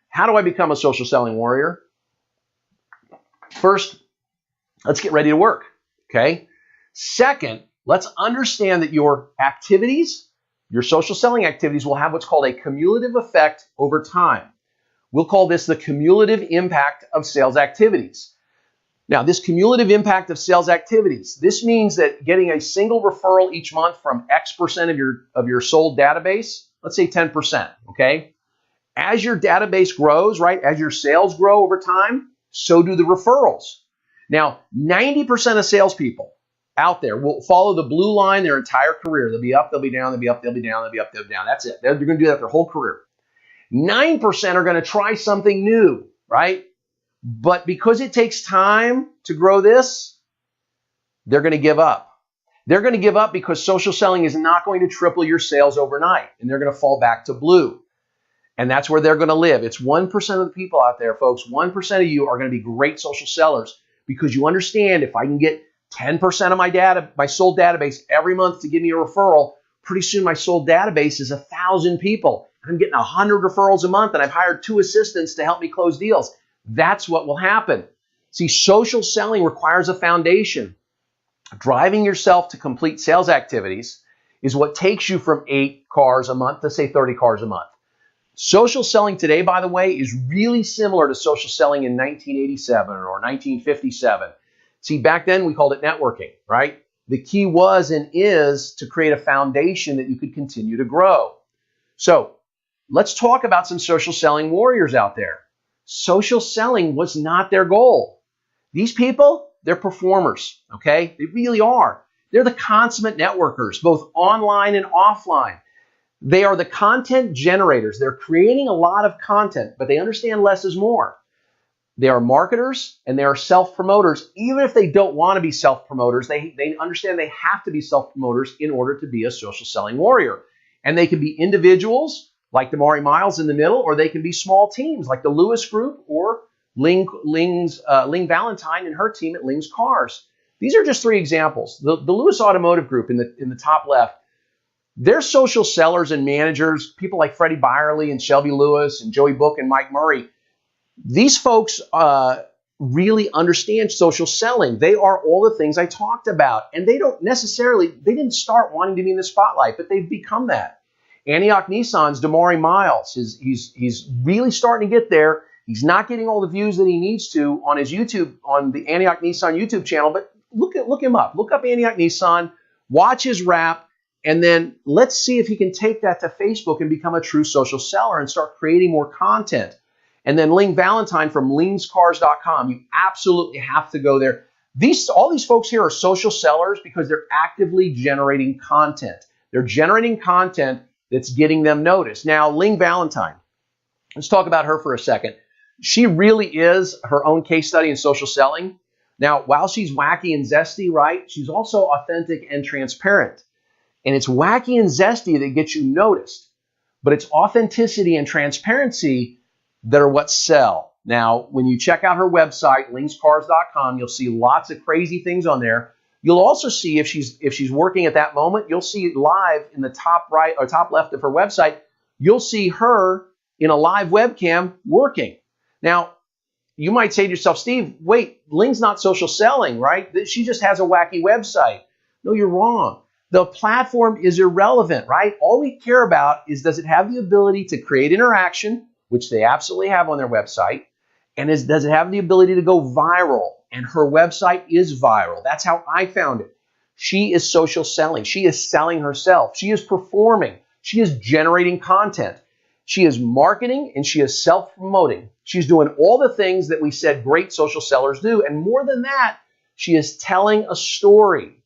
how do I become a social selling warrior? First, let's get ready to work, okay? Second, let's understand that your activities, your social selling activities, will have what's called a cumulative effect over time. We'll call this the cumulative impact of sales activities. Now, this cumulative impact of sales activities, this means that getting a single referral each month from X% of your sold database, let's say 10%, okay? As your database grows, right, as your sales grow over time, so do the referrals. Now, 90% of salespeople out there will follow the blue line their entire career. They'll be up, they'll be down, they'll be up, they'll be down, they'll be up, they'll be down. That's it. They're going to do that their whole career. 9% are going to try something new, right? But because it takes time to grow this, they're going to give up. They're going to give up because social selling is not going to triple your sales overnight, and they're going to fall back to blue. And that's where they're going to live. It's 1% of the people out there, folks. 1% of you are going to be great social sellers because you understand if I can get 10% of my sold database every month to give me a referral, pretty soon my sold database is 1,000 people. I'm getting 100 referrals a month, and I've hired 2 assistants to help me close deals. That's what will happen. See, social selling requires a foundation. Driving yourself to complete sales activities is what takes you from 8 cars a month to, say, 30 cars a month. Social selling today, by the way, is really similar to social selling in 1987 or 1957. See, back then we called it networking, right? The key was and is to create a foundation that you could continue to grow. So let's talk about some social selling warriors out there. Social selling was not their goal. These people, they're performers, okay? They really are. They're the consummate networkers, both online and offline. They are the content generators. They're creating a lot of content, but they understand less is more. They are marketers and they are self-promoters. Even if they don't want to be self-promoters, they understand they have to be self-promoters in order to be a social selling warrior. And they can be individuals like Damari Miles in the middle, or they can be small teams like the Lewis Group or Ling Valentine and her team at Ling's Cars. These are just 3 examples. The Lewis Automotive Group in the top left, they're social sellers and managers, people like Freddie Byerly and Shelby Lewis and Joey Book and Mike Murray. These folks really understand social selling. They are all the things I talked about. And they didn't start wanting to be in the spotlight, but they've become that. Antioch Nissan's Damari Miles, he's really starting to get there. He's not getting all the views that he needs to on his YouTube, on the Antioch Nissan YouTube channel, but look him up. Look up Antioch Nissan, watch his rap, and then let's see if he can take that to Facebook and become a true social seller and start creating more content. And then Ling Valentine from lingscars.com. You absolutely have to go there. All these folks here are social sellers because they're actively generating content. They're generating content that's getting them noticed. Now, Ling Valentine, let's talk about her for a second. She really is her own case study in social selling. Now, while she's wacky and zesty, right, she's also authentic and transparent. And it's wacky and zesty that gets you noticed. But it's authenticity and transparency that are what sell. Now, when you check out her website, lingscars.com, you'll see lots of crazy things on there. You'll also see if she's working at that moment, you'll see it live in the top right or top left of her website. You'll see her in a live webcam working. Now, you might say to yourself, Steve, wait, Ling's not social selling, right? She just has a wacky website. No, you're wrong. The platform is irrelevant, right? All we care about is, does it have the ability to create interaction, which they absolutely have on their website, and does it have the ability to go viral? And her website is viral. That's how I found it. She is social selling. She is selling herself. She is performing. She is generating content. She is marketing and she is self-promoting. She's doing all the things that we said great social sellers do. And more than that, she is telling a story.